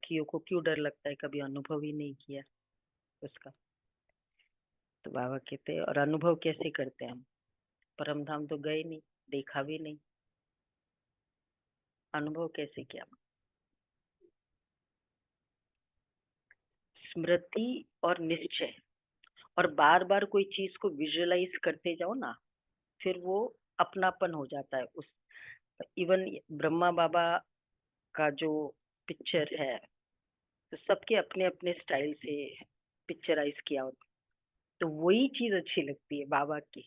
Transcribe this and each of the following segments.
बाकियों को क्यों डर लगता है, कभी अनुभव ही नहीं किया उसका। तो बाबा कहते हैं और अनुभव कैसे करते हैं हम, परम धाम तो गए नहीं, देखा भी नहीं, अनुभव कैसे किया। स्मृति और निश्चय, और बार बार कोई चीज को विजुअलाइज करते जाओ ना, फिर वो अपनापन हो जाता है उस। इवन ब्रह्मा बाबा का जो पिक्चर है, तो सबके अपने अपने स्टाइल से पिक्चराइज किया होता, तो वही चीज अच्छी लगती है बाबा की।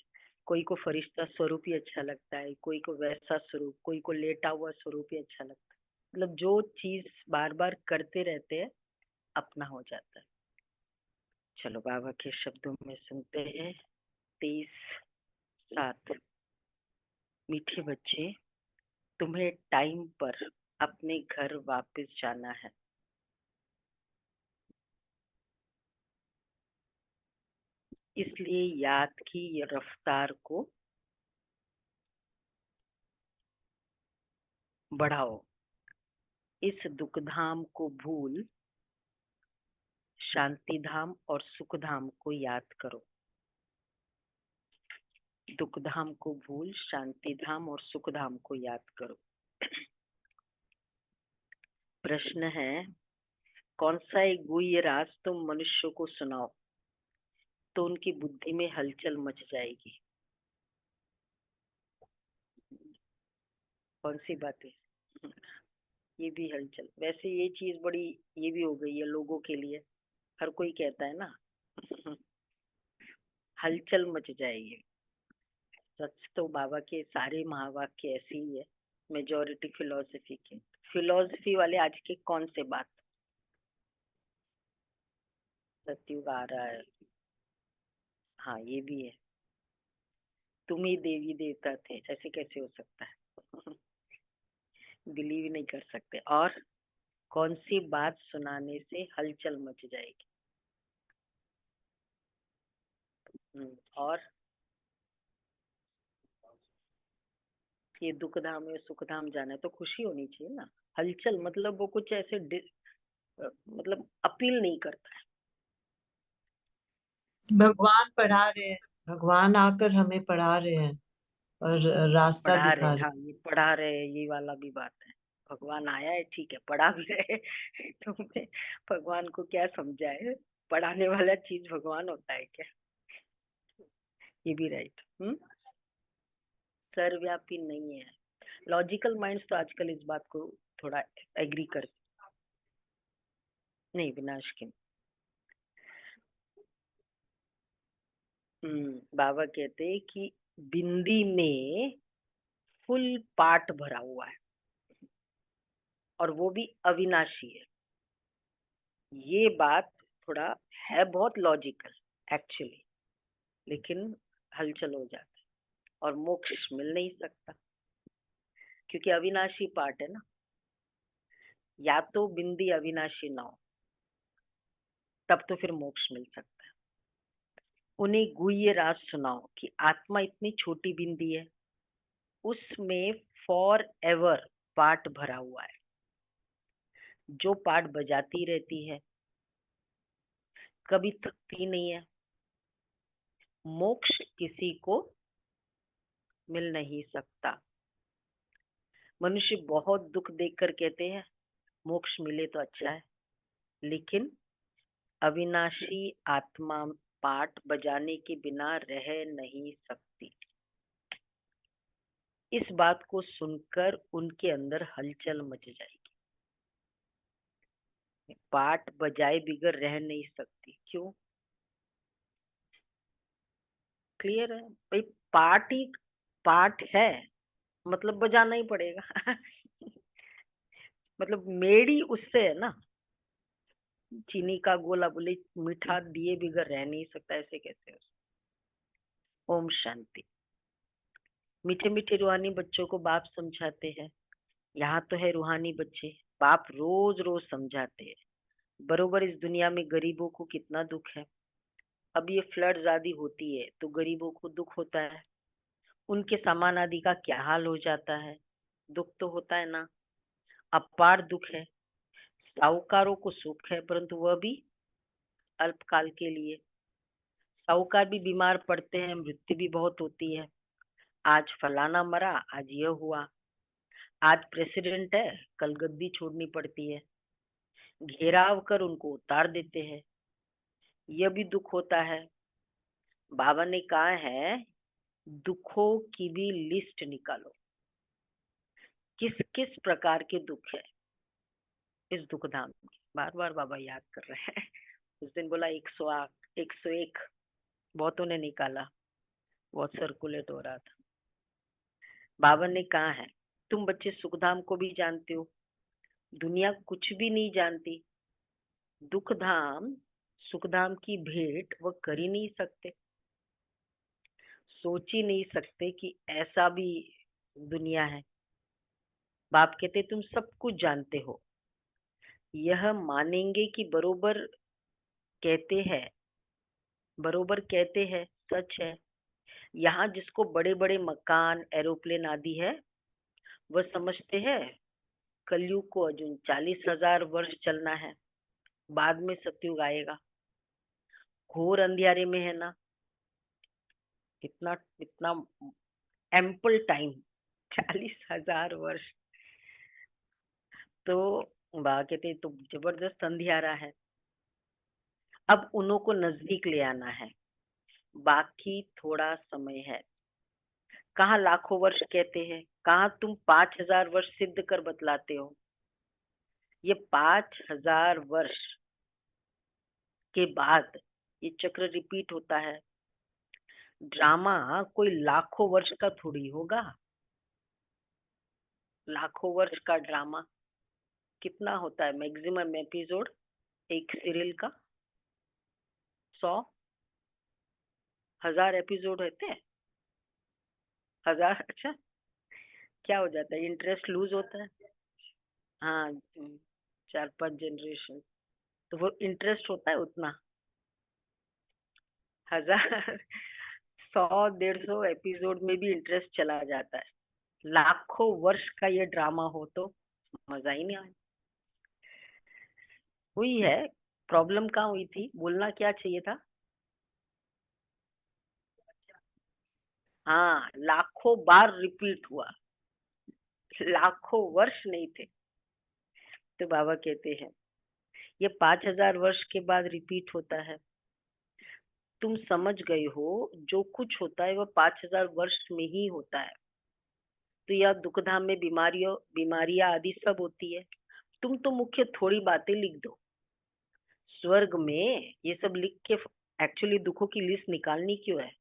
कोई को फरिश्ता स्वरूप ही अच्छा लगता है, कोई को वैसा स्वरूप, कोई को लेटा हुआ स्वरूप ही अच्छा लगता है। मतलब जो चीज बार बार करते रहते हैं, अपना हो जाता है। चलो बाबा के शब्दों में सुनते हैं। 23/7। मीठे बच्चे, तुम्हें टाइम पर अपने घर वापस जाना है। इसलिए याद की रफ्तार को बढ़ाओ। इस दुखधाम को भूल शांति धाम और सुख धाम को याद करो। दुख धाम को भूल शांति धाम और सुख धाम को याद करो। प्रश्न है, कौन सा एक गुह्य राज तुम मनुष्य को सुनाओ तो उनकी बुद्धि में हलचल मच जाएगी। कौन सी बात है? ये भी हलचल, वैसे ये चीज बड़ी, ये भी हो गई है लोगों के लिए, हर कोई कहता है ना। हलचल मच जाएगी। सच तो बाबा के सारे महावाक्य ऐसे ही है, मेजोरिटी फिलोसफी के। फिलोसफी वाले आज के कौन से बात, सत्युग आ रहा है, हाँ ये भी है। तुम ही देवी देवता थे, ऐसे कैसे हो सकता है? बिलीव नहीं कर सकते। और कौन सी बात सुनाने से हलचल मच जाएगी? और ये दुख धाम या सुख धाम जाना है तो खुशी होनी चाहिए ना। हलचल मतलब वो कुछ ऐसे मतलब अपील नहीं करता है। भगवान पढ़ा रहे हैं, भगवान आकर हमें पढ़ा रहे हैं और रास्ता पढ़ा रहे, दिखा रहे हाँ ये पढ़ा रहे, ये वाला भी बात है। भगवान आया है ठीक है, पढ़ा भी रहे। तुमने भगवान को क्या समझा है? पढ़ाने वाला चीज भगवान होता है क्या? ये भी राइट। सर्वव्यापी नहीं है। लॉजिकल माइंड्स तो आजकल इस बात को थोड़ा एग्री कर, नहीं विनाश की। बाबा कहते हैं कि बिंदी में फुल पाट भरा हुआ है, और वो भी अविनाशी है। ये बात थोड़ा है बहुत लॉजिकल एक्चुअली, लेकिन हलचल हो जाती है और मोक्ष मिल नहीं सकता, क्योंकि अविनाशी पार्ट है ना। या तो बिंदी अविनाशी ना हो, तब तो फिर मोक्ष मिल सकता है। उन्हें गुह्य राज सुनाओ कि आत्मा इतनी छोटी बिंदी है, उसमें फॉर एवर पार्ट भरा हुआ है, जो पार्ट बजाती रहती है, कभी थकती नहीं है। मोक्ष किसी को मिल नहीं सकता। मनुष्य बहुत दुख देखकर कहते हैं मोक्ष मिले तो अच्छा है, लेकिन अविनाशी आत्मा पाठ बजाने के बिना रह नहीं सकती। इस बात को सुनकर उनके अंदर हलचल मच जाएगी। पाठ बजाए बिगर रह नहीं सकती, क्यों? क्लियर है भाई, पाठ ही पाठ है, मतलब बजाना ही पड़ेगा। मतलब मेड़ी उससे है ना। चीनी का गोला बोले मीठा दिए बिगर रह नहीं सकता, ऐसे कैसे? ओम शांति। मीठे मीठे रूहानी बच्चों को बाप समझाते हैं। यहाँ तो है रूहानी बच्चे, बाप रोज रोज समझाते हैं। बरोबर इस दुनिया में गरीबों को कितना दुख है। अब ये फ्लड आदि होती है तो गरीबों को दुख होता है, उनके सामान आदि का क्या हाल हो जाता है। दुख तो होता है ना, अपार दुख है। साहूकारों को सुख है, परंतु वह भी अल्पकाल के लिए। साहूकार भी बीमार पड़ते हैं, मृत्यु भी बहुत होती है। आज फलाना मरा, आज यह हुआ। आज प्रेसिडेंट है, कल गद्दी छोड़नी पड़ती है। घेराव कर उनको उतार देते हैं। यह भी दुख होता है। बाबा ने कहा है, दुखों की भी लिस्ट निकालो। किस किस प्रकार के दुख है इस दुख धाम में। बार बार बाबा याद कर रहे हैं। उस दिन बोला 108, 101 बहुतों ने निकाला, बहुत सर्कुलेट हो रहा था। बाबा ने कहा है, तुम बच्चे सुखधाम को भी जानते हो, दुनिया कुछ भी नहीं जानती। दुख धाम सुखधाम की भेंट वो कर ही नहीं सकते, सोच ही नहीं सकते कि ऐसा भी दुनिया है। बाप कहते तुम सब कुछ जानते हो, यह मानेंगे कि बरोबर कहते हैं, सच है। यहाँ जिसको बड़े बड़े मकान, एरोप्लेन आदि है, वह समझते हैं कलयुग को अजून 40,000 वर्ष चलना है, बाद में सतयुग आएगा। घोर अंधियारे में है ना, इतना इतना एम्पल टाइम, 40,000 वर्ष। तो बाबा कहते तो जबरदस्त अंधियारा है। अब उन्हों को नजदीक ले आना है, बाकी थोड़ा समय है। कहाँ लाखों वर्ष कहते हैं, कहाँ तुम 5,000 वर्ष सिद्ध कर बतलाते हो। ये 5,000 वर्ष के बाद ये चक्र रिपीट होता है। ड्रामा कोई लाखों वर्ष का थोड़ी होगा। लाखों वर्ष का ड्रामा कितना होता है मैक्सिमम एपिसोड एक सीरियल का? 100, 1000 एपिसोड होते हैं। 1000, अच्छा क्या हो जाता है, इंटरेस्ट लूज होता है। हाँ, 4-5 जनरेशन, तो वो इंटरेस्ट होता है उतना। 1000, 100-150 एपिसोड में भी इंटरेस्ट चला जाता है। लाखों वर्ष का ये ड्रामा हो तो मजा ही नहीं आया। हुई है, प्रॉब्लम कहाँ हुई थी, बोलना क्या चाहिए था। हाँ, लाखों बार रिपीट हुआ, लाखों वर्ष नहीं थे। तो बाबा कहते हैं ये 5,000 वर्ष के बाद रिपीट होता है। तुम समझ गए हो, जो कुछ होता है वह 5,000 वर्ष में ही होता है। तो यह दुखधाम में बीमारियां आदि सब होती है। तुम तो मुख्य थोड़ी बातें लिख दो। स्वर्ग में ये सब लिख के एक्चुअली दुखों की लिस्ट निकालनी क्यों है?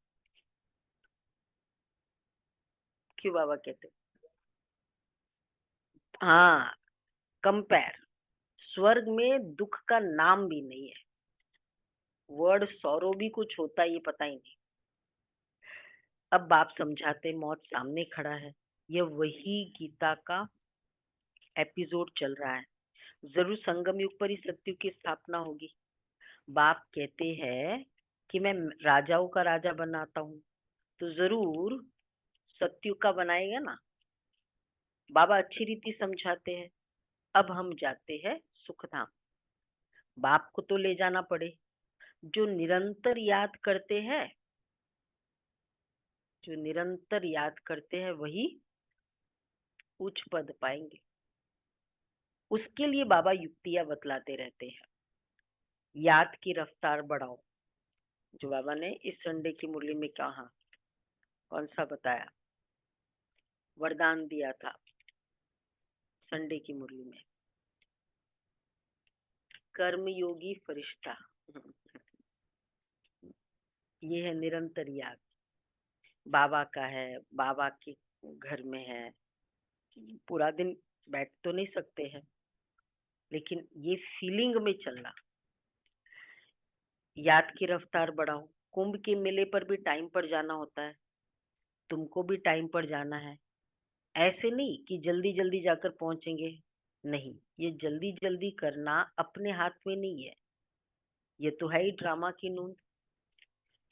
क्यों बाबा कहते? हाँ, कंपेयर। स्वर्ग में दुख का नाम भी नहीं है, वर्ड सौरो भी कुछ होता है ये पता ही नहीं। अब बाप समझाते, मौत सामने खड़ा है। यह वही गीता का एपिसोड चल रहा है। जरूर संगम युग पर ही सत्युग की स्थापना होगी। बाप कहते हैं कि मैं राजाओं का राजा बनाता हूँ, तो जरूर सत्युग का बनाएगा ना। बाबा अच्छी रीति समझाते हैं। अब हम जाते हैं सुखधाम। बाप को तो ले जाना पड़े। जो निरंतर याद करते हैं, जो निरंतर याद करते हैं वही उच्च पद पाएंगे। उसके लिए बाबा युक्तियां बतलाते रहते हैं। याद की रफ्तार बढ़ाओ, जो बाबा ने इस संडे की मुरली में कहा, कौन सा बताया, वरदान दिया था संडे की मुरली में, कर्म योगी फरिश्ता। ये है निरंतर याद। बाबा का है, बाबा के घर में है। पूरा दिन बैठ तो नहीं सकते हैं, लेकिन ये फीलिंग में चलना। याद की रफ्तार बढ़ाओ। कुंभ के मेले पर भी टाइम पर जाना होता है, तुमको भी टाइम पर जाना है। ऐसे नहीं कि जल्दी जल्दी जाकर पहुंचेंगे, नहीं, ये जल्दी जल्दी करना अपने हाथ में नहीं है। ये तो है ही ड्रामा की नूंद।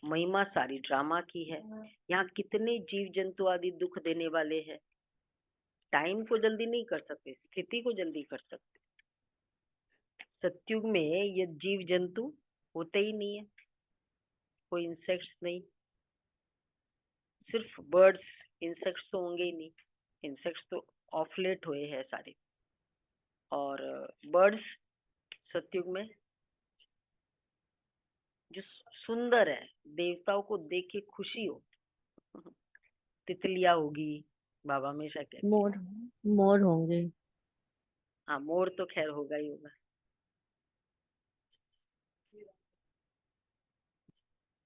महिमा सारी ड्रामा की है। यहाँ कितने जीव जंतु आदि दुख देने वाले हैं। टाइम को जल्दी नहीं कर सकते, स्थिति को जल्दी कर सकते। सतयुग में ये जीव जंतु होते ही नहीं है, कोई इंसेक्ट्स नहीं, सिर्फ बर्ड्स। इंसेक्ट्स तो होंगे ही नहीं, इंसेक्ट्स तो ऑफ लेट हुए हैं सारे। और बर्ड्स सतयुग में जो सुंदर है, देवताओं को देख के खुशी हो, तितलियां होगी, बाबा हमेशा कहते हैं। मोर मोर होंगे। हाँ, मोर तो खैर होगा ही होगा।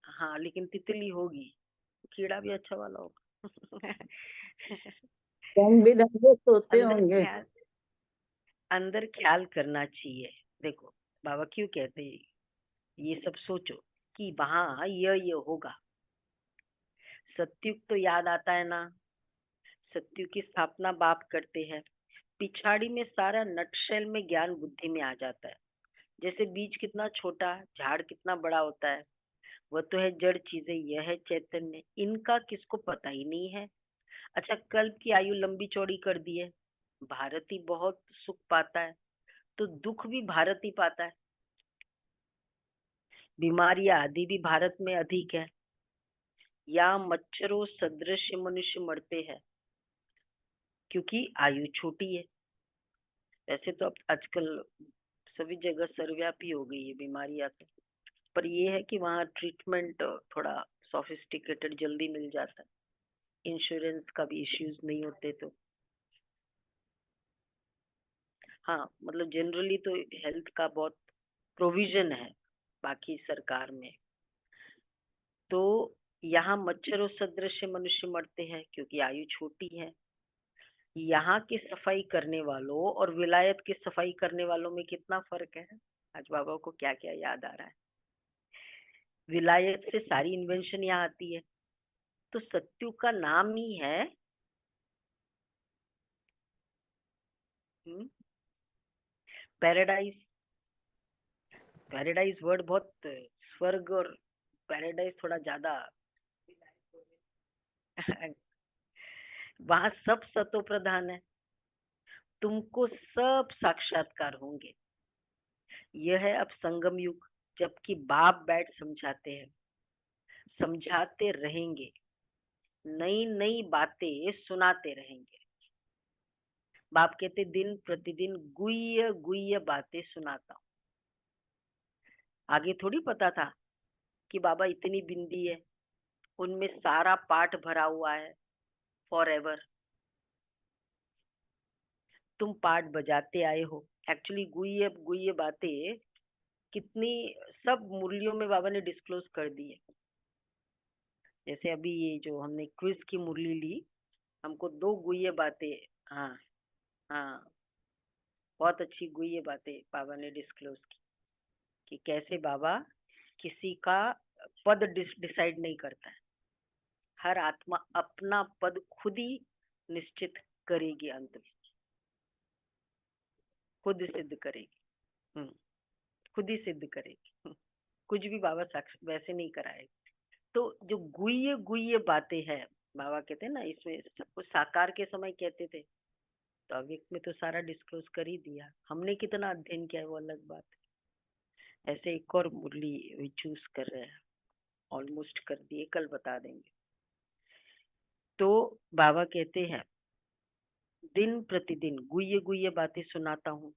हाँ, लेकिन तितली होगी, कीड़ा भी अच्छा वाला होगा। रंग बिरंगे तोते अंदर होंगे। ख्याल अंदर ख्याल करना चाहिए। देखो बाबा क्यों कहते हैं, ये सब सोचो कि वहां ये होगा। सतयुग तो याद आता है ना, सतयुग की स्थापना बाप करते हैं, पिछाड़ी में सारा नटशेल में ज्ञान बुद्धि में आ जाता है। जैसे बीज कितना छोटा, झाड़ कितना बड़ा होता है, वह तो है जड़ चीजें, यह है चैतन्य, इनका किसको पता ही नहीं है। अच्छा, कल्प की आयु लंबी चौड़ी कर दी है, भारत ही बहुत सुख पाता है, तो दुख भी भारत ही पाता है। बीमारियां आदि भी भारत में अधिक है, या मच्छरों सदृश मनुष्य मरते हैं क्योंकि आयु छोटी है। वैसे तो अब आजकल सभी जगह सर्वव्यापी हो गई है बीमारियां तो, पर ये है कि वहाँ ट्रीटमेंट थोड़ा सोफिस्टिकेटेड जल्दी मिल जाता है, इंश्योरेंस का भी इश्यूज नहीं होते तो। हाँ, मतलब जनरली तो हेल्थ का बहुत प्रोविजन है बाकी सरकार में। तो यहाँ मच्छरों सदृश मनुष्य मरते हैं क्योंकि आयु छोटी है। यहाँ की सफाई करने वालों और विलायत की सफाई करने वालों में कितना फर्क है। आज बाबा को क्या क्या याद आ रहा है। विलायत से सारी इन्वेंशन यहाँ आती है, तो सत्युग का नाम ही है पैराडाइज। पैराडाइज वर्ड बहुत, स्वर्ग और पैराडाइज थोड़ा ज्यादा। वहां सब सतो प्रधान है, तुमको सब साक्षात्कार होंगे। यह है अब संगम युग, जबकि बाप बैठ समझाते हैं, समझाते रहेंगे, नई नई बातें सुनाते रहेंगे। बाप कहते दिन प्रतिदिन गुह्य गुह्य बातें सुनाता हूँ। आगे थोड़ी पता था कि बाबा इतनी बिंदी है, उनमें सारा पाठ भरा हुआ है फॉर एवर। तुम पाठ बजाते आए हो, एक्चुअली गुह्य गुह्य बातें कितनी, सब मुरलियों में बाबा ने डिस्क्लोज कर दी है। जैसे अभी ये जो हमने क्विज की मुरली ली, हमको 2 गुह्य बातें, हाँ हाँ, बहुत अच्छी गुह्य बातें बाबा ने डिस्क्लोज की कि कैसे बाबा किसी का पद डिसाइड नहीं करता है, हर आत्मा अपना पद खुद ही निश्चित करेगी, अंत में खुद सिद्ध करेगी। खुद ही सिद्ध करेगी। कुछ भी बाबा साक्ष वैसे नहीं कराएगा। तो जो गुह्य गुह्य बातें हैं, बाबा कहते हैं ना, इसमें सब कुछ साकार के समय कहते थे, तो अव्यक्त में तो सारा डिस्क्लोज कर ही दिया। हमने कितना अध्ययन किया है वो अलग बात है। ऐसे एक और मुरली चूज कर रहे हैं, ऑलमोस्ट कर दिए, कल बता देंगे। तो बाबा कहते हैं दिन प्रतिदिन गुह्य गुह्य बातें सुनाता हूँ।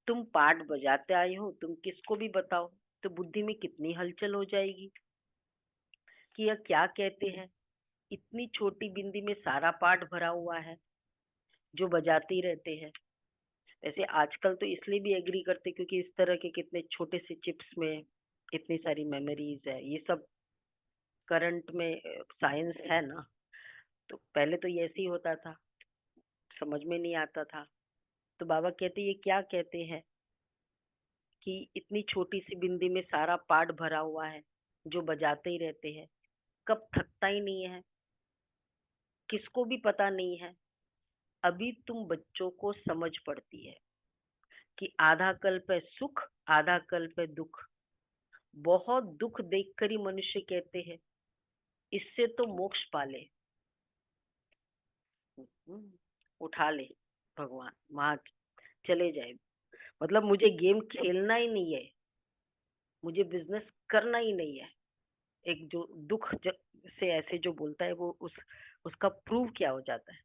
तुम पाठ बजाते आए हो, तुम किसको भी बताओ तो बुद्धि में कितनी हलचल हो जाएगी कि यह क्या कहते हैं। इतनी छोटी बिंदी में सारा पाठ भरा हुआ है जो बजाते ही रहते हैं। वैसे आजकल तो इसलिए भी एग्री करते क्योंकि इस तरह के कितने छोटे से चिप्स में इतनी सारी मेमोरीज है, ये सब करंट में साइंस है ना। तो पहले तो ये ऐसे ही होता था, समझ में नहीं आता था। तो बाबा कहते ये क्या कहते हैं कि इतनी छोटी सी बिंदी में सारा पाठ भरा हुआ है जो बजाते ही रहते हैं, कब थकता ही नहीं है, किसको भी पता नहीं है। अभी तुम बच्चों को समझ पड़ती है कि आधा कल्प है सुख, आधा कल्प है दुख। बहुत दुख देखकर ही मनुष्य कहते हैं इससे तो मोक्ष पाले, उठा ले भगवान, वहां चले जाए। मतलब मुझे गेम खेलना ही नहीं है, मुझे बिजनेस करना ही नहीं है। एक जो से ऐसे जो बोलता है वो उसका प्रूव क्या हो जाता है?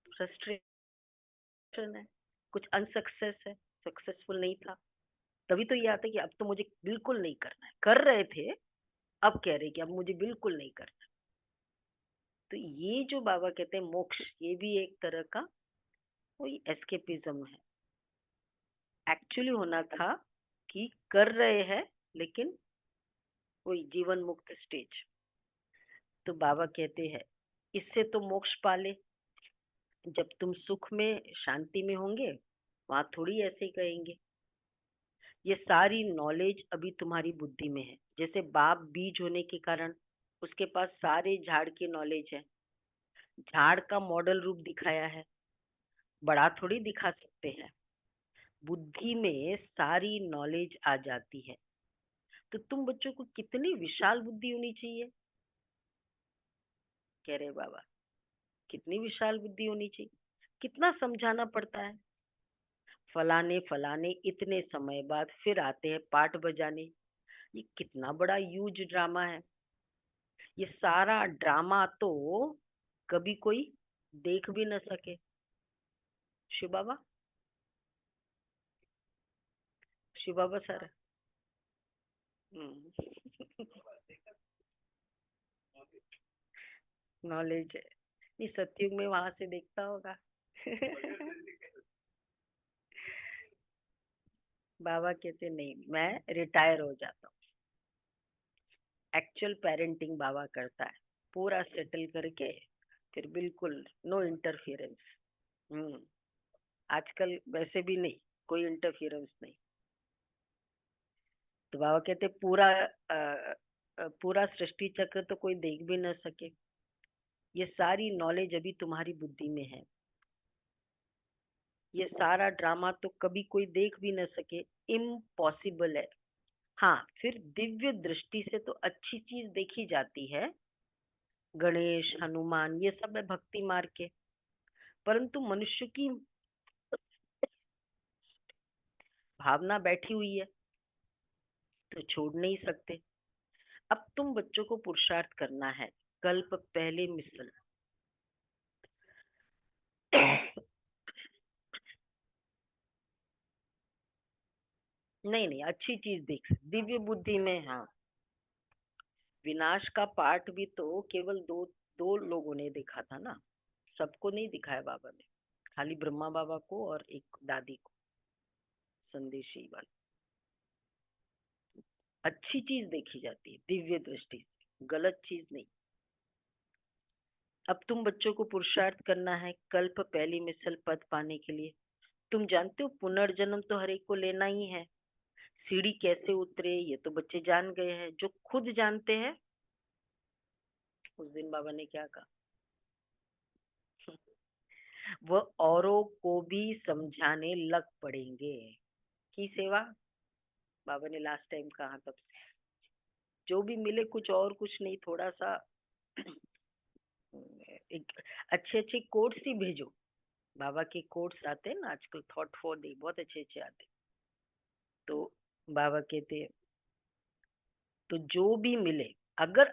फ्रस्ट्रेशन है, कुछ अनसक्सेस है, सक्सेसफुल नहीं था, तभी तो ये आता है कि अब तो मुझे बिल्कुल नहीं करना है। कर रहे थे, अब कह रहे कि अब मुझे बिल्कुल नहीं करना। तो ये जो बाबा कहते हैं मोक्ष, ये भी एक तरह का कोई एस्केपिज्म है। एक्चुअली होना था कि कर रहे हैं लेकिन कोई जीवन मुक्त स्टेज। तो बाबा कहते हैं इससे तो मोक्ष पाले, जब तुम सुख में शांति में होंगे वहां थोड़ी ऐसे ही कहेंगे। ये सारी नॉलेज अभी तुम्हारी बुद्धि में है। जैसे बाप बीज होने के कारण उसके पास सारे झाड़ की नॉलेज है, झाड़ का मॉडल रूप दिखाया है, बड़ा थोड़ी दिखा सकते हैं। बुद्धि में सारी नॉलेज आ जाती है। तो तुम बच्चों को कितनी विशाल बुद्धि होनी चाहिए, कह रहे बाबा, कितनी विशाल बुद्धि होनी चाहिए। कितना समझाना पड़ता है, फलाने फलाने इतने समय बाद फिर आते हैं पाठ बजाने। ये कितना बड़ा ह्यूज ड्रामा है। ये सारा ड्रामा तो कभी कोई देख भी न सके। शिव बाबा, शिव बाबा सर। नॉलेज है नहीं, सतयुग में वहां से देखता होगा। बाबा कहते नहीं, मैं रिटायर हो जाता हूँ। एक्चुअल पेरेंटिंग बाबा करता है, पूरा सेटल करके फिर बिल्कुल नो इंटरफियरेंस। हम्म आजकल वैसे भी नहीं, कोई इंटरफियरेंस नहीं। तो बाबा कहते पूरा सृष्टि चक्र तो कोई देख भी न सके। ये सारी नॉलेज अभी तुम्हारी बुद्धि में है। ये सारा ड्रामा तो कभी कोई देख भी न सके, इम्पॉसिबल है। हाँ, फिर दिव्य दृष्टि से तो अच्छी चीज देखी जाती है, गणेश हनुमान ये सब है भक्ति मार्ग के। परंतु मनुष्य की भावना बैठी हुई है तो छोड़ नहीं सकते। अब तुम बच्चों को पुरुषार्थ करना है, कल्प पहले मिसल। नहीं नहीं, अच्छी चीज देख, दिव्य बुद्धि में। हाँ, विनाश का पाठ भी तो केवल दो दो लोगों ने देखा था ना, सबको नहीं दिखाया बाबा ने, खाली ब्रह्मा बाबा को और एक दादी को, संदेशी वाली। अच्छी चीज देखी जाती है दिव्य दृष्टि से, गलत चीज नहीं। अब तुम बच्चों को पुरुषार्थ करना है कल्प पहली मिसल पद पाने के लिए। तुम जानते हो पुनर्जन्म तो हर एक को लेना ही है। सीढ़ी कैसे उतरे ये तो बच्चे जान गए हैं, जो खुद जानते हैं। उस दिन बाबा ने क्या कहा, वो औरों को भी समझाने लग पड़ेंगे। की सेवा, बाबा ने लास्ट टाइम कहा तब से, जो भी मिले कुछ और कुछ नहीं, थोड़ा सा एक अच्छे अच्छे कोट्स ही भेजो। बाबा के कोट्स आते हैं ना आजकल, थॉट फॉर डे, बहुत अच्छे अच्छे आते हैं। तो बाबा कहते हैं तो जो भी मिले, अगर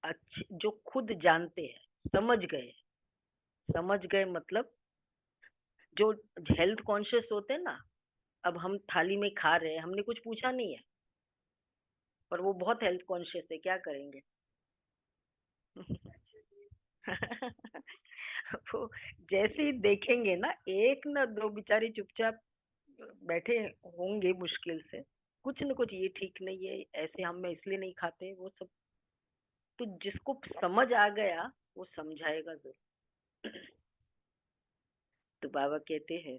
अच्छे जो खुद जानते हैं, समझ गए मतलब जो हेल्थ कॉन्शियस होते हैं ना। अब हम थाली में खा रहे हैं, हमने कुछ पूछा नहीं है, पर वो बहुत हेल्थ कॉन्शियस है, क्या करेंगे? वो जैसे ही देखेंगे ना, एक ना दो बेचारे चुपचाप बैठे होंगे मुश्किल से, कुछ न कुछ, ये ठीक नहीं है, ऐसे हम इसलिए नहीं खाते, वो सब। तो जिसको समझ आ गया वो समझाएगा जरूर। तो बाबा कहते हैं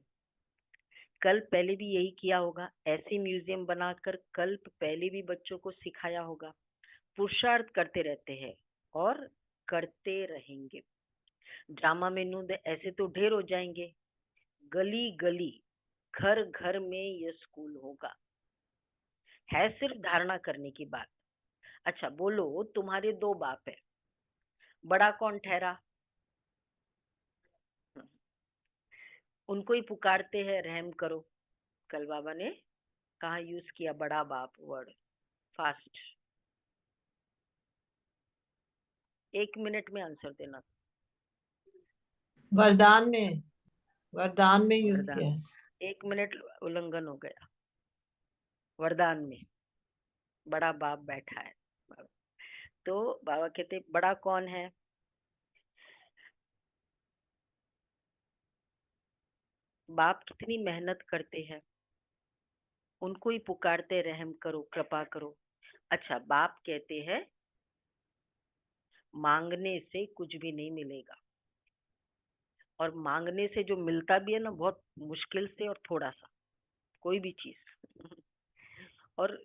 कल्प पहले भी यही किया होगा, ऐसे म्यूजियम बनाकर कल्प पहले भी बच्चों को सिखाया होगा। पुरुषार्थ करते रहते हैं और करते रहेंगे। ड्रामा में नूंद ऐसे तो ढेर हो जाएंगे, गली गली घर घर में ये स्कूल होगा। है सिर्फ धारणा करने की बात। अच्छा बोलो, तुम्हारे दो बाप है, बड़ा कौन ठहरा? उनको ही पुकारते हैं रहम करो। कल बाबा ने कहाँ यूज किया बड़ा बाप वर्ड, फास्ट। 1 मिनट में आंसर देना। वरदान में यूज वरदान, किया है। 1 मिनट उल्लंघन हो गया। वरदान में बड़ा बाप बैठा है। तो बाबा कहते बड़ा कौन है? बाप कितनी मेहनत करते हैं, उनको ही पुकारते रहम करो कृपा करो। अच्छा, बाप कहते हैं मांगने से कुछ भी नहीं मिलेगा, और मांगने से जो मिलता भी है ना, बहुत मुश्किल से और थोड़ा सा, कोई भी चीज। और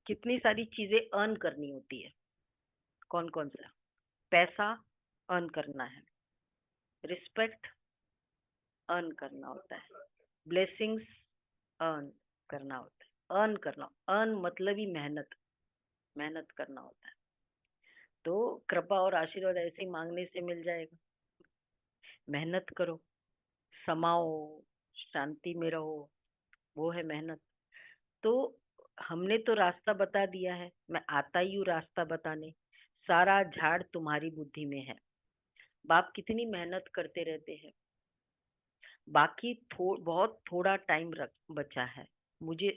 कितनी सारी चीजें अर्न करनी होती है। कौन कौन सा? पैसा अर्न करना है, रिस्पेक्ट अर्न करना होता है, ब्लेसिंग्स अर्न करना होता है। अर्न करना, अर्न मतलब ही मेहनत, मेहनत करना होता है। तो कृपा और आशीर्वाद ऐसे ही मांगने से मिल जाएगा। मेहनत करो, समाओ, शांति में रहो, वो है मेहनत। तो हमने तो रास्ता बता दिया है, मैं आता ही हूँ रास्ता बताने। सारा झाड़ तुम्हारी बुद्धि में है। बाप कितनी मेहनत करते रहते हैं। बाकी बहुत थोड़ा टाइम बचा है। मुझे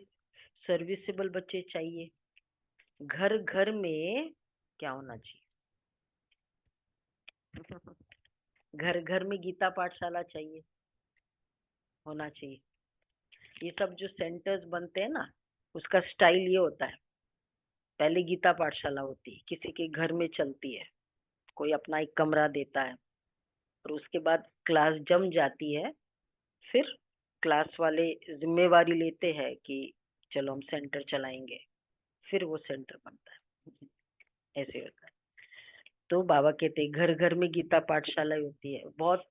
सर्विसेबल बच्चे चाहिए। घर घर में क्या होना चाहिए? घर घर में गीता पाठशाला चाहिए, होना चाहिए। ये सब जो सेंटर्स बनते हैं ना, उसका स्टाइल ये होता है। पहले गीता पाठशाला होती है, किसी के घर में चलती है, कोई अपना एक कमरा देता है, और उसके बाद क्लास जम जाती है। फिर क्लास वाले जिम्मेवारी लेते हैं कि चलो हम सेंटर चलाएंगे, फिर वो सेंटर बनता है। ऐसे होता है। तो बाबा कहते घर घर में गीता पाठशाला होती है। बहुत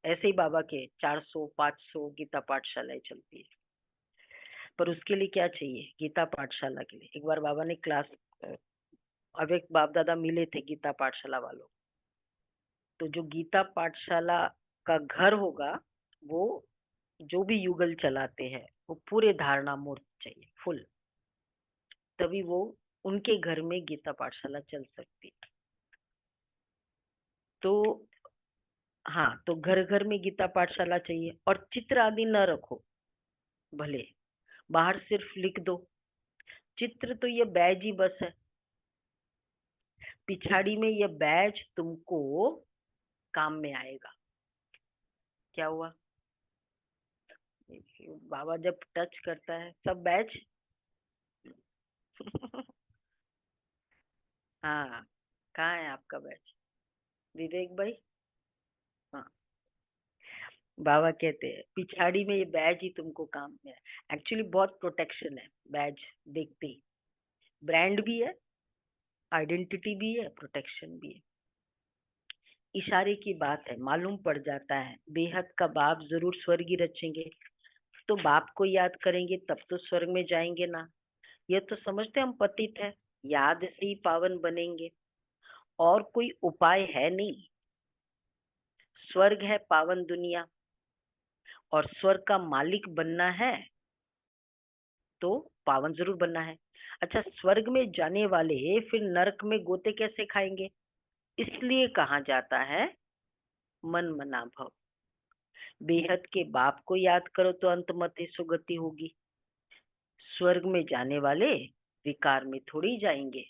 ऐसे ही बाबा के 400-500 गीता पाठशालाएं चलती है। पर उसके लिए क्या चाहिए? गीता पाठशाला के लिए एक बार बाबा ने क्लास, अब एक बाप दादा मिले थे गीता पाठशाला वालों। तो जो गीता पाठशाला का घर होगा, वो जो भी युगल चलाते हैं वो पूरे धारणा मूर्त चाहिए, फुल। तभी वो उनके घर में गीता पाठशाला चल सकती है। तो हाँ, तो घर घर में गीता पाठशाला चाहिए। और चित्र आदि न रखो, भले बाहर सिर्फ लिख दो। चित्र तो ये बैज ही बस है। पिछाड़ी में ये बैज तुमको काम में आएगा। क्या हुआ? बाबा जब टच करता है सब बैच। हाँ, कहाँ है आपका बैच? विवेक भाई। हाँ, बाबा कहते हैं पिछाड़ी में ये बैज ही तुमको काम में है। एक्चुअली बहुत प्रोटेक्शन है बैज देखते ही। ब्रांड भी है, आइडेंटिटी भी है, प्रोटेक्शन भी है। इशारे की बात है, मालूम पड़ जाता है बेहद का बाप जरूर स्वर्ग ही रचेंगे। तो बाप को याद करेंगे तब तो स्वर्ग में जाएंगे ना। ये तो समझते हम पतित है, याद से ही पावन बनेंगे, और कोई उपाय है नहीं। स्वर्ग है पावन दुनिया, और स्वर्ग का मालिक बनना है तो पावन जरूर बनना है। अच्छा, स्वर्ग में जाने वाले फिर नरक में गोते कैसे खाएंगे? इसलिए कहा जाता है मन मना भव। बेहद के बाप को याद करो तो अंत मते सुगति होगी। स्वर्ग में जाने वाले विकार में थोड़ी जाएंगे।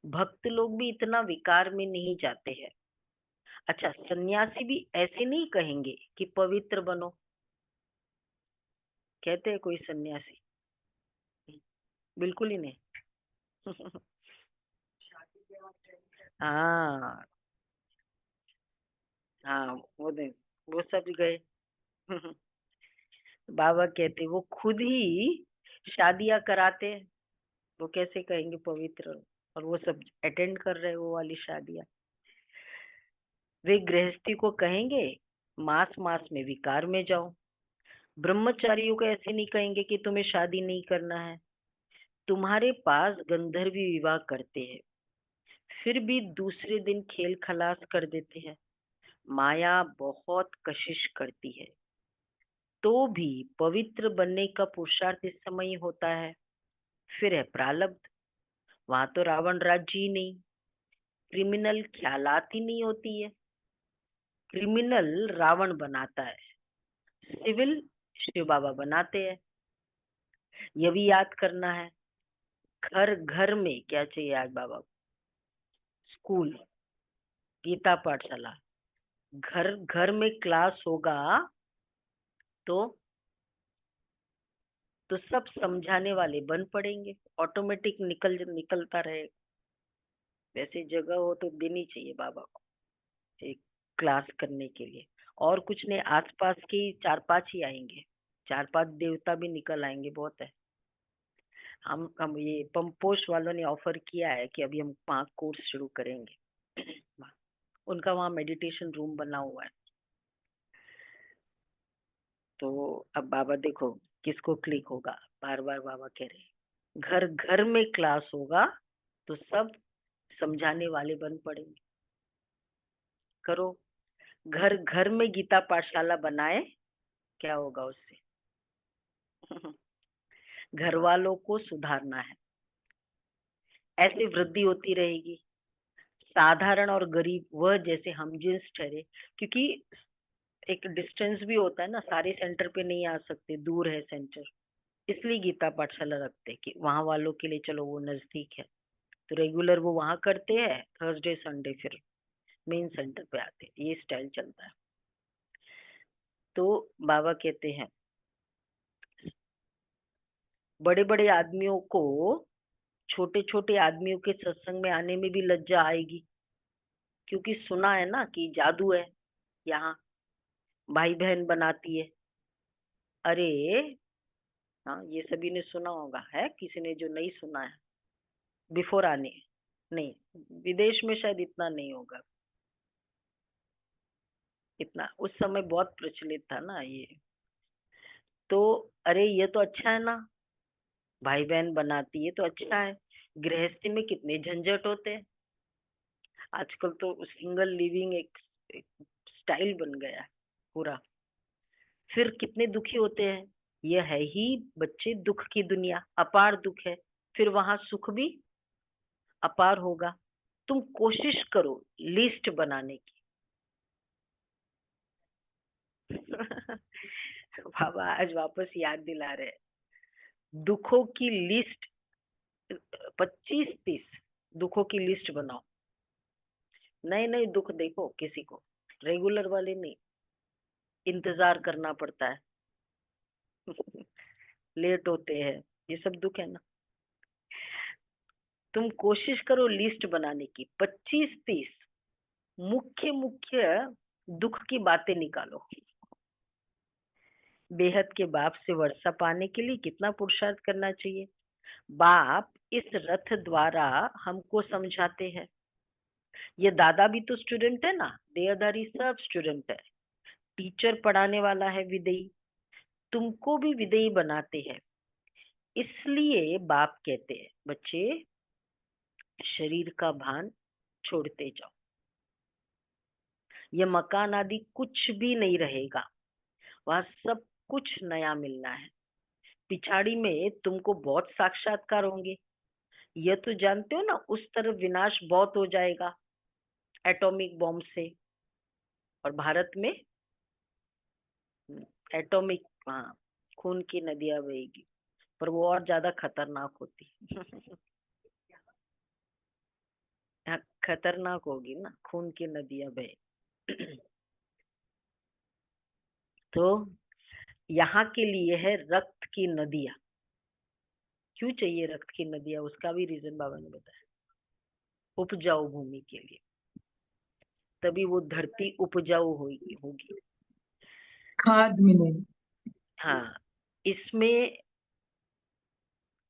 भक्त लोग भी इतना विकार में नहीं जाते हैं। अच्छा, सन्यासी भी ऐसे नहीं कहेंगे कि पवित्र बनो। कहते हैं कोई सन्यासी? बिल्कुल ही नहीं। हाँ हाँ, वो सब गए। बाबा कहते वो खुद ही शादियां कराते हैं, वो कैसे कहेंगे पवित्र? और वो सब अटेंड कर रहे हैं वो वाली शादियां। वे गृहस्थी को कहेंगे मास मास में विकार में जाओ। ब्रह्मचारियों को ऐसे नहीं कहेंगे कि तुम्हें शादी नहीं करना है। तुम्हारे पास गंधर्वी विवाह करते हैं, फिर भी दूसरे दिन खेल खलास कर देते हैं। माया बहुत कशिश करती है। तो भी पवित्र बनने का पुरुषार्थ इस समय ही होता है। फिर है प्रारब्ध, वहां तो रावण राज्य ही नहीं, क्रिमिनल ख्यालात ही नहीं होती है। क्रिमिनल रावण बनाता है, सिविल शिव बाबा बनाते हैं। ये भी याद करना है। घर घर में क्या चाहिए आज बाबा को? स्कूल, गीता पाठशाला। घर घर में क्लास होगा तो सब समझाने वाले बन पड़ेंगे, ऑटोमेटिक निकलता रहेगा। वैसे जगह हो तो देनी चाहिए बाबा को एक क्लास करने के लिए। और कुछ नहीं, आसपास के 4-5 ही आएंगे, 4-5 देवता भी निकल आएंगे, बहुत है। हम ये पंपोश वालों ने ऑफर किया है कि अभी हम 5 कोर्स शुरू करेंगे। उनका वहाँ मेडिटेशन रूम बना हुआ है। तो अब बाबा देखो किसको क्लिक होगा। बार बार बाबा कह रहे घर घर में क्लास होगा तो सब समझाने वाले बन पड़ेंगे। करो, घर घर में गीता पाठशाला बनाए, क्या होगा उससे? घर वालों को सुधारना है, ऐसे वृद्धि होती रहेगी। साधारण और गरीब वह जैसे हम जिन्स ठहरे, क्योंकि एक डिस्टेंस भी होता है ना, सारे सेंटर पे नहीं आ सकते, दूर है सेंटर, इसलिए गीता पाठशाला रखते हैं कि वहां वालों के लिए चलो वो नजदीक है तो रेगुलर वो वहां करते हैं, थर्सडे संडे फिर मेन सेंटर पे आते हैं। ये स्टाइल चलता है। तो बाबा कहते हैं बड़े बड़े आदमियों को छोटे छोटे आदमियों के सत्संग में आने में भी लज्जा आएगी, क्योंकि सुना है ना कि जादू है यहाँ, भाई बहन बनाती है। अरे हाँ, ये सभी ने सुना होगा, है किसी ने जो नहीं सुना है? बिफोर आने नहीं, विदेश में शायद इतना नहीं होगा, इतना उस समय बहुत प्रचलित था ना ये। तो अरे ये तो अच्छा है ना, भाई बहन बनाती है तो अच्छा है। गृहस्थी में कितने झंझट होते हैं आजकल, तो सिंगल लिविंग एक स्टाइल बन गया है पूरा। फिर कितने दुखी होते हैं। यह है ही बच्चे दुख की दुनिया, अपार दुख है, फिर वहां सुख भी अपार होगा। तुम कोशिश करो लिस्ट बनाने की। बाबा आज वापस याद दिला रहे हैं, दुखों की लिस्ट 25-30 दुखों की लिस्ट बनाओ। नए नए दुख देखो किसी को, रेगुलर वाले नहीं, इंतजार करना पड़ता है। लेट होते हैं, ये सब दुख है ना। तुम कोशिश करो लिस्ट बनाने की, 25-30 मुख्य मुख्य दुख की बातें निकालो। बेहद के बाप से वर्षा पाने के लिए कितना पुरुषार्थ करना चाहिए। बाप इस रथ द्वारा हमको समझाते हैं। ये दादा भी तो स्टूडेंट है ना, देहधारी सब स्टूडेंट है। टीचर पढ़ाने वाला है विदेही, तुमको भी विदेही बनाते हैं। इसलिए बाप कहते हैं बच्चे शरीर का भान छोड़ते जाओ। ये मकान आदि कुछ भी नहीं रहेगा, वहां सब कुछ नया मिलना है। पिछाड़ी में तुमको बहुत साक्षात्कार होंगे, ये तो जानते हो ना। उस तरफ विनाश बहुत हो जाएगा एटॉमिक बॉम्ब से, और भारत में एटॉमिक, हाँ, खून की नदियां बहेगी, पर वो और ज्यादा खतरनाक होती। हाँ, खतरनाक होगी ना, खून की नदियां बहे। तो यहाँ के लिए है रक्त की नदियां। क्यों चाहिए रक्त की नदियां? उसका भी रीजन बाबा ने बताया, उपजाऊ भूमि के लिए, तभी वो धरती उपजाऊ होगी। खाद मिले। हाँ, इसमें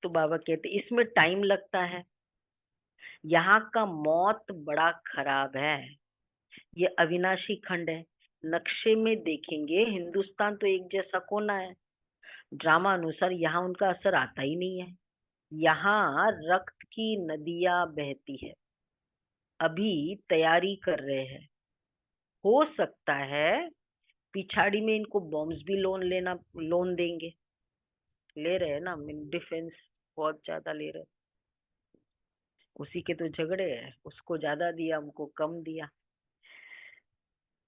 तो बाबा कहते इसमें टाइम लगता है। यहाँ का मौत बड़ा खराब है, ये अविनाशी खंड है। नक्शे में देखेंगे हिंदुस्तान तो एक जैसा कोना है, ड्रामा अनुसार यहाँ उनका असर आता ही नहीं है। यहाँ रक्त की नदियां बहती है, अभी तैयारी कर रहे हैं। हो सकता है पिछाड़ी में इनको बॉम्ब्स भी लोन देंगे, ले रहे हैं ना, डिफेंस बहुत ज्यादा ले रहे हैं। उसी के तो झगड़े हैं, उसको ज्यादा दिया, हमको कम दिया।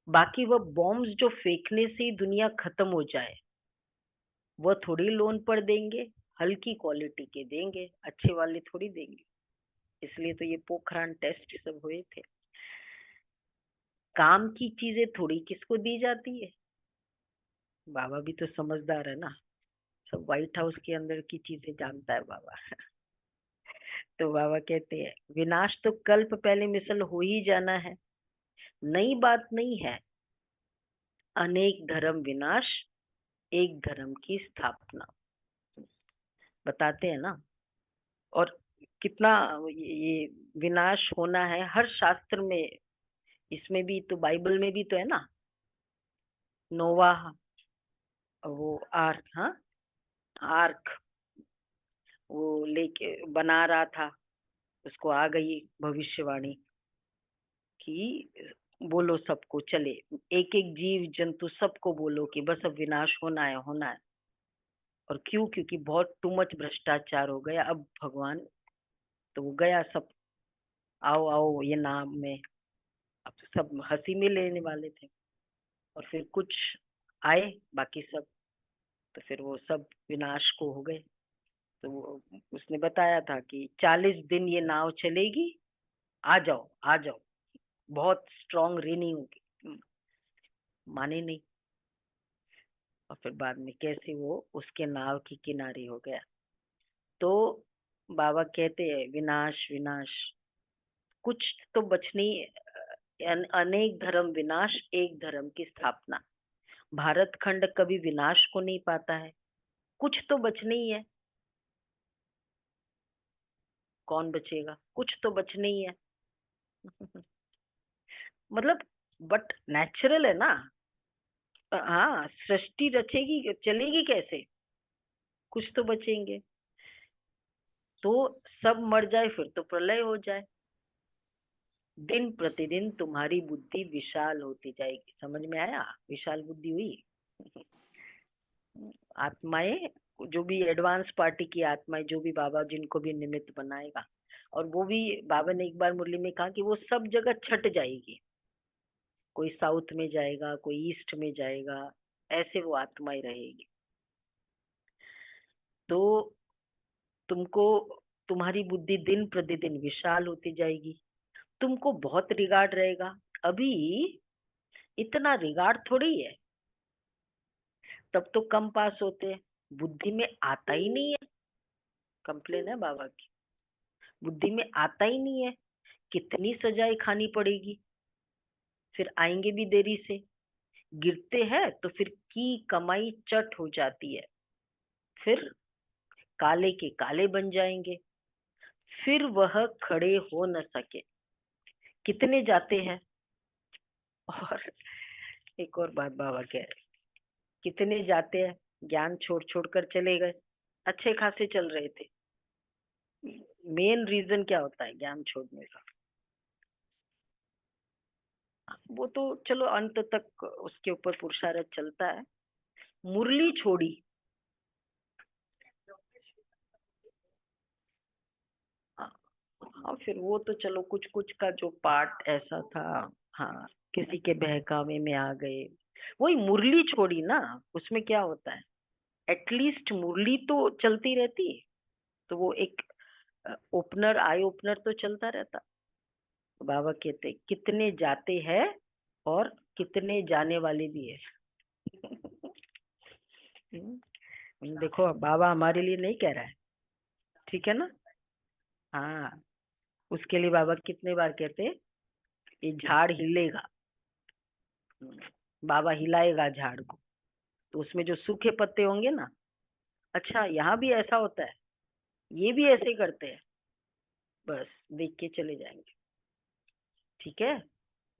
बाकी वह बॉम्ब्स जो फेंकने से ही दुनिया खत्म हो जाए, वह थोड़ी लोन पर देंगे, हल्की क्वालिटी के देंगे, अच्छे वाले थोड़ी देंगे। इसलिए तो ये पोखरान टेस्ट सब हुए थे। काम की चीजें थोड़ी किसको दी जाती है। बाबा भी तो समझदार है ना, सब व्हाइट हाउस के अंदर की चीजें जानता है बाबा। तो बाबा कहते हैं विनाश तो कल्प पहले मिसल हो ही जाना है, नई बात नहीं है। अनेक धर्म विनाश, एक धर्म की स्थापना, बताते हैं ना। और कितना ये विनाश होना है हर शास्त्र में, इसमें भी तो, बाइबल में भी तो है ना। नोवाह, वो आर्क, हाँ आर्क, वो लेके बना रहा था, उसको आ गई भविष्यवाणी कि बोलो सबको, चले एक एक जीव जंतु सबको बोलो कि बस अब विनाश होना है, होना है। और क्यों? क्योंकि बहुत टू मच भ्रष्टाचार हो गया। अब भगवान तो वो गया सब, आओ आओ ये नाम में, अब सब हंसी में लेने वाले थे। और फिर कुछ आए, बाकी सब तो फिर वो सब विनाश को हो गए। तो उसने बताया था कि 40 दिन ये नाव चलेगी, आ जाओ आ जाओ, बहुत स्ट्रांग रेनी होगी। माने नहीं। और फिर बाद में कैसे वो उसके नाव की किनारे हो गया। तो बाबा कहते हैं विनाश विनाश, कुछ तो बचनी, अनेक धर्म विनाश, एक धर्म की स्थापना। भारत खंड कभी विनाश को नहीं पाता है, कुछ तो बचना ही है। कौन बचेगा? कुछ तो बचना ही है। मतलब बट नेचुरल है ना। हाँ, सृष्टि रचेगी, चलेगी कैसे? कुछ तो बचेंगे। तो सब मर जाए फिर तो प्रलय हो जाए। दिन प्रतिदिन तुम्हारी बुद्धि विशाल होती जाएगी। समझ में आया? विशाल बुद्धि हुई। आत्माएं, जो भी एडवांस पार्टी की आत्माएं, जो भी बाबा जिनको भी निमित्त बनाएगा, और वो भी बाबा ने एक बार मुरली में कहा कि वो सब जगह छट जाएगी। कोई साउथ में जाएगा, कोई ईस्ट में जाएगा, ऐसे वो आत्माएं रहेगी। तो तुमको, तुम्हारी बुद्धि दिन प्रतिदिन विशाल होती जाएगी। तुमको बहुत रिगार्ड रहेगा। अभी इतना रिगार्ड थोड़ी है, तब तो कम पास होते हैं। बुद्धि में आता ही नहीं है, कंप्लेन है बाबा की, बुद्धि में आता ही नहीं है। कितनी सजाएं खानी पड़ेगी, फिर आएंगे भी देरी से। गिरते हैं तो फिर की कमाई चट हो जाती है, फिर काले के काले बन जाएंगे, फिर वह खड़े हो न सके। कितने जाते हैं। और एक और बात बाबा कह रहे, कितने जाते हैं ज्ञान छोड़ छोड़ कर चले गए, अच्छे खासे चल रहे थे। मेन रीजन क्या होता है ज्ञान छोड़ने का? वो तो चलो अंत तक उसके ऊपर पुरुषार्थ चलता है। मुरली छोड़ी, हाँ हाँ, फिर वो तो चलो कुछ कुछ का जो पार्ट ऐसा था, हाँ किसी के बहकावे में आ गए। वही मुरली छोड़ी ना, उसमें क्या होता है, एटलीस्ट मुरली तो चलती रहती, तो वो एक ओपनर, आई ओपनर तो चलता रहता। तो बाबा कहते कितने जाते हैं और कितने जाने वाले भी है। देखो बाबा हमारे लिए नहीं कह रहा है, ठीक है ना। हाँ, उसके लिए बाबा कितने बार कहते ये झाड़ हिलेगा, बाबा हिलाएगा झाड़ को, तो उसमें जो सूखे पत्ते होंगे ना, अच्छा यहाँ भी ऐसा होता है, ये भी ऐसे करते हैं, बस देख के चले जाएंगे। ठीक है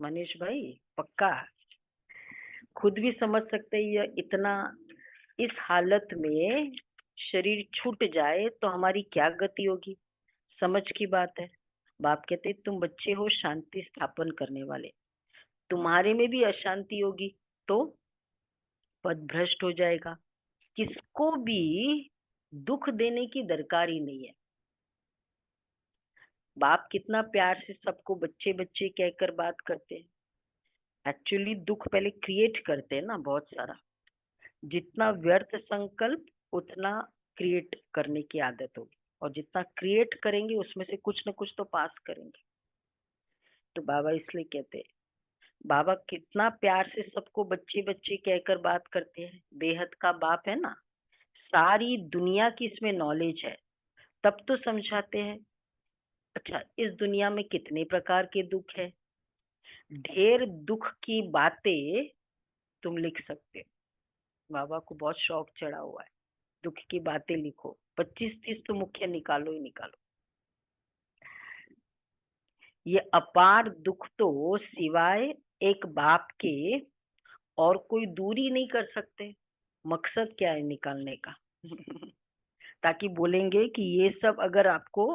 मनीष भाई, पक्का खुद भी समझ सकते हैं। ये इतना, इस हालत में शरीर छूट जाए तो हमारी क्या गति होगी, समझ की बात है। बाप कहते तुम बच्चे हो शांति स्थापन करने वाले, तुम्हारे में भी अशांति होगी तो पथभ्रष्ट हो जाएगा। किसको भी दुख देने की दरकार ही नहीं है। बाप कितना प्यार से सबको बच्चे बच्चे कहकर बात करते हैं। एक्चुअली दुख पहले क्रिएट करते हैं ना, बहुत सारा। जितना व्यर्थ संकल्प उतना क्रिएट करने की आदत होगी, और जितना क्रिएट करेंगे उसमें से कुछ ना कुछ तो पास करेंगे। तो बाबा इसलिए कहते हैं, बाबा कितना प्यार से सबको बच्चे बच्चे कहकर बात करते हैं। बेहद का बाप है ना, सारी दुनिया की इसमें नॉलेज है, तब तो समझाते हैं। अच्छा, इस दुनिया में कितने प्रकार के दुख है, ढेर दुख की बातें तुम लिख सकते हो। बाबा को बहुत शौक चढ़ा हुआ है, दुख की बातें लिखो, 25-30 तो मुख्य निकालो ही निकालो। ये अपार दुख तो सिवाय एक बाप के और कोई दूरी नहीं कर सकते। मकसद क्या है निकालने का? ताकि बोलेंगे कि ये सब अगर आपको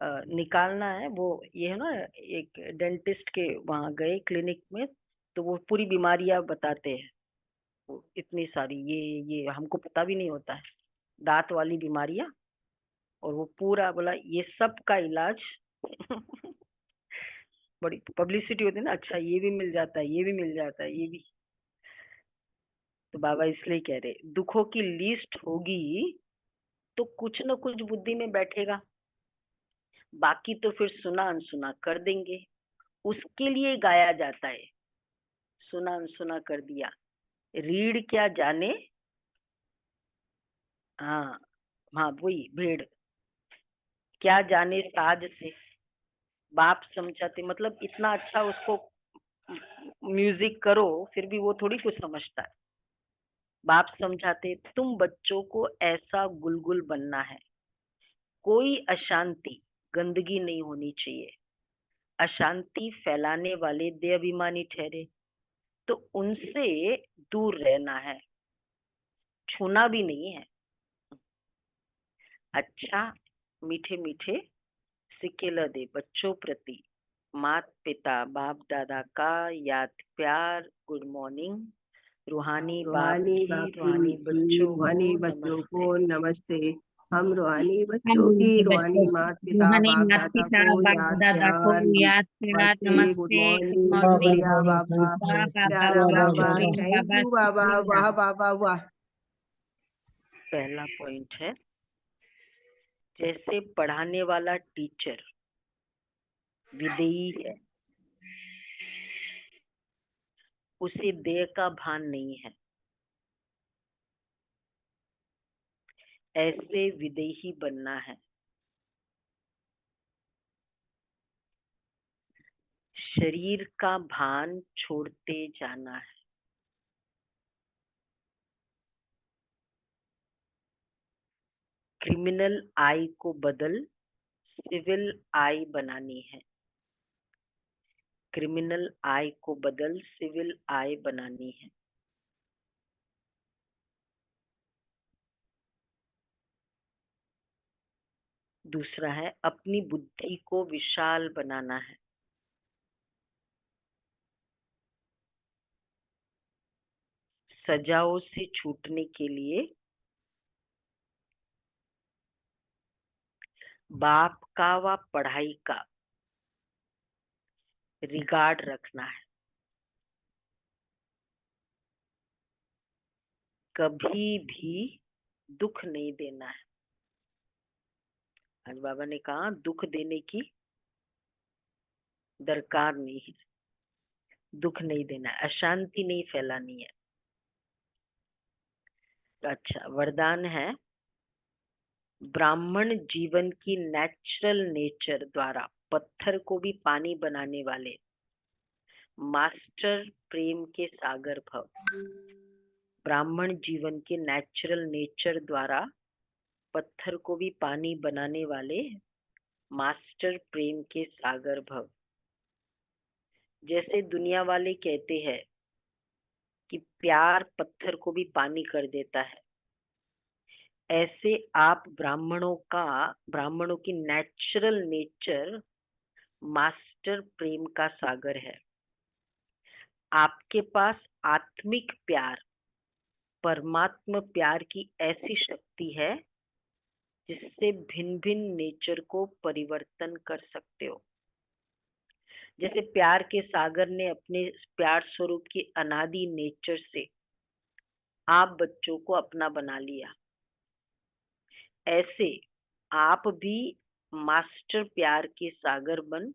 निकालना है, वो ये है ना, एक डेंटिस्ट के वहां गए क्लिनिक में, तो वो पूरी बीमारियां बताते हैं, वो इतनी सारी, ये हमको पता भी नहीं होता है, दांत वाली बीमारियां, और वो पूरा बोला ये सब का इलाज। बड़ी पब्लिसिटी होती है ना, अच्छा ये भी मिल जाता है, ये भी मिल जाता है, ये भी। तो बाबा इसलिए कह रहे, दुखों की लिस्ट होगी तो कुछ न कुछ बुद्धि में बैठेगा, बाकी तो फिर सुना अनसुना कर देंगे। उसके लिए गाया जाता है, सुना अनसुना कर दिया। रीढ़ क्या जाने, हाँ हाँ वही भेड़ क्या जाने साज से। बाप समझाते, मतलब इतना अच्छा उसको म्यूजिक करो फिर भी वो थोड़ी कुछ समझता है। बाप समझाते, तुम बच्चों को ऐसा गुलगुल बनना है, कोई अशांति गंदगी नहीं होनी चाहिए। अशांति फैलाने वाले देहाभिमानी ठहरे, तो उनसे दूर रहना है, छूना भी नहीं है। अच्छा, मीठे मीठे सिक्के दे बच्चों प्रति, मात पिता बाप दादा का याद प्यार, गुड मॉर्निंग। रूहानी बाप रूहानी की, बाप रूहानी की बच्चों रूहानी को बच्चों नमस्ते। को नमस्ते। हम रूहानी हम बच्चों की रूहानी रूहानी बच्चों माता पिता रूहानी बाप माता दादा पिता को बाप याद दादा को प्यार याद प्यार नमस्ते। गुड नमस्ते, गुड मॉर्निंग, मॉर्निंग। शुक्रिया बाबा, वाह बाबा, प्यारा वाह बाबा, शुक्रिया थैंक बाबा, यू बाबा, शुक्रिया। वाह बाबा वाह। पहला पॉइंट है, जैसे पढ़ाने वाला टीचर विदेयी है, उसे देह का भान नहीं है, ऐसे विदेही बनना है। शरीर का भान छोड़ते जाना है। क्रिमिनल आई को बदल सिविल आई बनानी है। क्रिमिनल आई को बदल सिविल आई बनानी है। दूसरा है, अपनी बुद्धि को विशाल बनाना है। सजाओं से छूटने के लिए बाप का व पढ़ाई का रिगार्ड रखना है। कभी भी दुख नहीं देना है। आज बाबा ने कहा दुख देने की दरकार नहीं है, दुख नहीं देना है, अशांति नहीं फैलानी है। अच्छा, वरदान है, ब्राह्मण जीवन की नेचुरल नेचर द्वारा पत्थर को भी पानी बनाने वाले मास्टर प्रेम के सागर भव। ब्राह्मण जीवन के नेचुरल नेचर द्वारा पत्थर को भी पानी बनाने वाले मास्टर प्रेम के सागर भव। जैसे दुनिया वाले कहते हैं कि प्यार पत्थर को भी पानी कर देता है, ऐसे आप ब्राह्मणों की नेचुरल नेचर मास्टर प्रेम का सागर है। आपके पास आत्मिक प्यार परमात्मा प्यार की ऐसी शक्ति है जिससे भिन्न भिन्न नेचर को परिवर्तन कर सकते हो। जैसे प्यार के सागर ने अपने प्यार स्वरूप की अनादि नेचर से आप बच्चों को अपना बना लिया, ऐसे आप भी मास्टर प्यार के सागर बन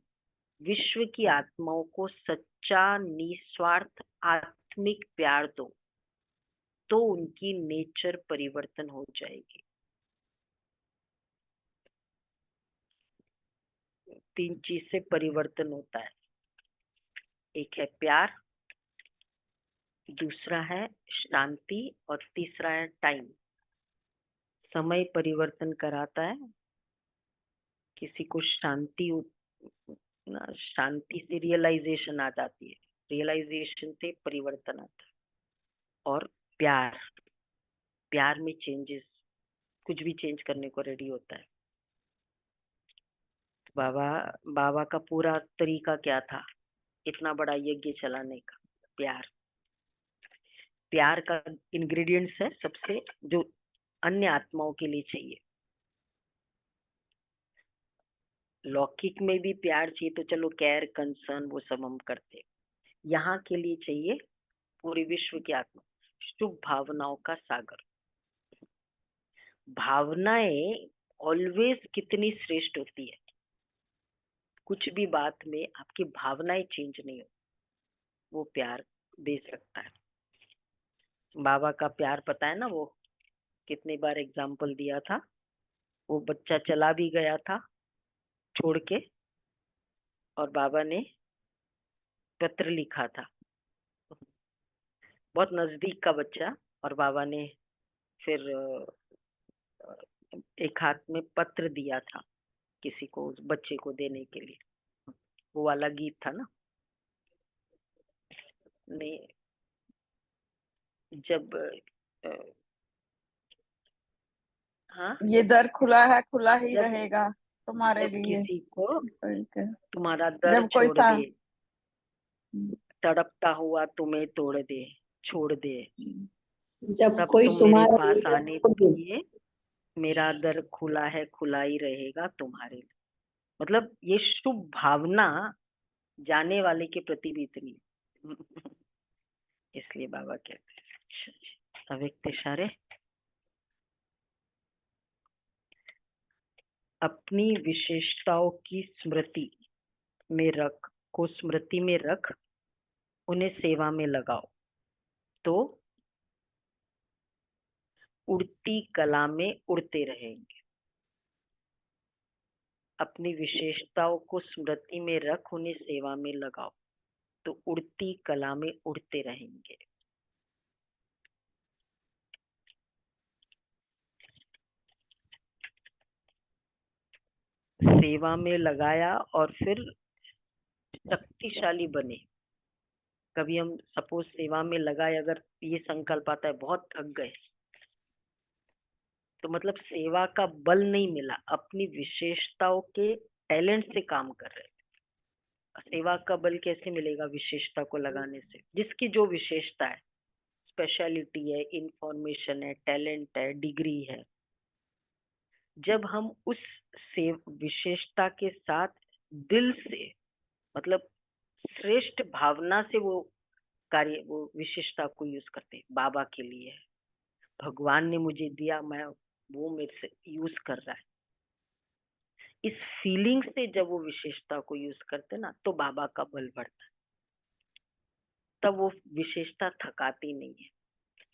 विश्व की आत्माओं को सच्चा निस्वार्थ आत्मिक प्यार दो, तो उनकी नेचर परिवर्तन हो जाएगी। 3 चीज से परिवर्तन होता है, एक है प्यार, दूसरा है शांति और तीसरा है टाइम। समय परिवर्तन कराता है, किसी को शांति से रियलाइजेशन आ जाती है, रियलाइजेशन से परिवर्तन आता है। और प्यार में चेंजेस, कुछ भी चेंज करने को रेडी होता है। बाबा का पूरा तरीका क्या था इतना बड़ा यज्ञ चलाने का? प्यार का इंग्रेडिएंट्स है सबसे, जो अन्य आत्माओं के लिए चाहिए। लौकिक में भी प्यार चाहिए तो चलो केयर कंसर्न वो सब हम करते, यहाँ के लिए चाहिए पूरे विश्व की आत्मा, शुभ भावनाओं का सागर। भावनाएं ऑलवेज कितनी श्रेष्ठ होती है, कुछ भी बात में आपकी भावनाएं चेंज नहीं हो, वो प्यार दे सकता है। बाबा का प्यार पता है ना, वो कितनी बार एग्जाम्पल दिया था। वो बच्चा चला भी गया था छोड़ के, और बाबा ने पत्र लिखा था, बहुत नजदीक का बच्चा, और बाबा ने फिर एक हाथ में पत्र दिया था किसी को, उस बच्चे को देने के लिए। वो वाला गीत था ना, नहीं जब हाँ, ये दर खुला है, खुला ही जब रहेगा तुम्हारे जब लिए। किसी को ठीक है। तुम्हारा दर जब कोई छोड़ सा दे, तड़पता हुआ तुम्हें तोड़ दे, छोड़ दे, जब तब कोई तुम मेरे तुम्हारा पास आने के लिए, मेरा दर खुला है, खुला ही रहेगा तुम्हारे लिए। मतलब ये शुभ भावना जाने वाले के प्रति भी इतनी इसलिए बाबा कहते हैं अव्यक्त इशारे। अपनी विशेषताओं की स्मृति में रख उन्हें सेवा में लगाओ, तो उड़ती कला में उड़ते रहेंगे। अपनी विशेषताओं को स्मृति में रख उन्हें सेवा में लगाओ, तो उड़ती कला में उड़ते रहेंगे। सेवा में लगाया और फिर शक्तिशाली बने। कभी हम सपोज सेवा में लगाए, अगर ये संकल्प आता है बहुत थक गए, तो मतलब सेवा का बल नहीं मिला, अपनी विशेषताओं के टैलेंट से काम कर रहे हैं। सेवा का बल कैसे मिलेगा? विशेषता को लगाने से। जिसकी जो विशेषता है, स्पेशलिटी है, इंफॉर्मेशन है, टैलेंट है, डिग्री है, जब हम उस विशेषता के साथ दिल से, मतलब श्रेष्ठ भावना से वो कार्य, वो विशेषता को यूज करते हैं, बाबा के लिए है, भगवान ने मुझे दिया, मैं वो मेरे से यूज कर रहा है, इस फीलिंग से जब वो विशेषता को यूज करते ना, तो बाबा का बल बढ़ता है। तब वो विशेषता थकाती नहीं है।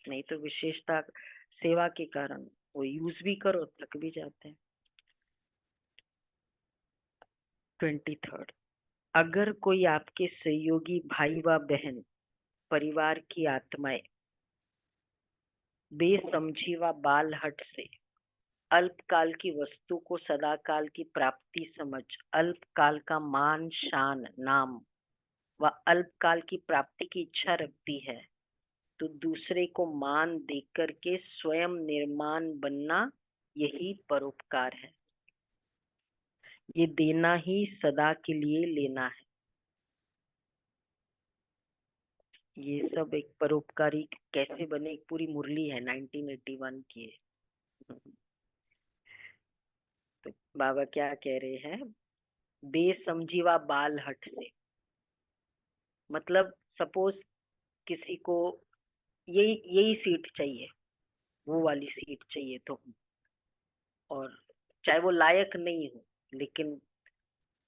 नहीं तो विशेषता सेवा के कारण वो यूज भी करो थक भी जाते हैं। 23rd, अगर कोई आपके सहयोगी भाई व बहन, परिवार की आत्माएं बेसमझी व बालहट से अल्पकाल की वस्तु को सदाकाल की प्राप्ति समझ अल्पकाल का मान शान नाम व अल्पकाल की प्राप्ति की इच्छा रखती है, तो दूसरे को मान देकर के स्वयं निर्माण बनना, यही परोपकार है। ये देना ही सदा के लिए लेना है। ये सब एक परोपकारी कैसे बने, एक पूरी मुरली है 1981 की है। तो बाबा क्या कह रहे हैं, बेसमझीवा बाल हट से, मतलब सपोज किसी को यही यही सीट चाहिए, वो वाली सीट चाहिए, तो और चाहे वो लायक नहीं हो, लेकिन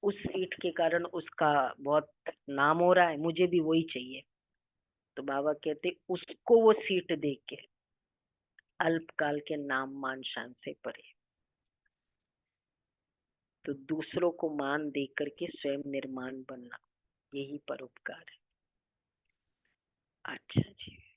उस सीट के कारण उसका बहुत नाम हो रहा है, मुझे भी वही चाहिए। तो बाबा कहते उसको वो सीट दे के अल्पकाल के नाम मान शान से परे, तो दूसरों को मान दे करके स्वयं निर्माण बनना, यही परोपकार है। अच्छा जी।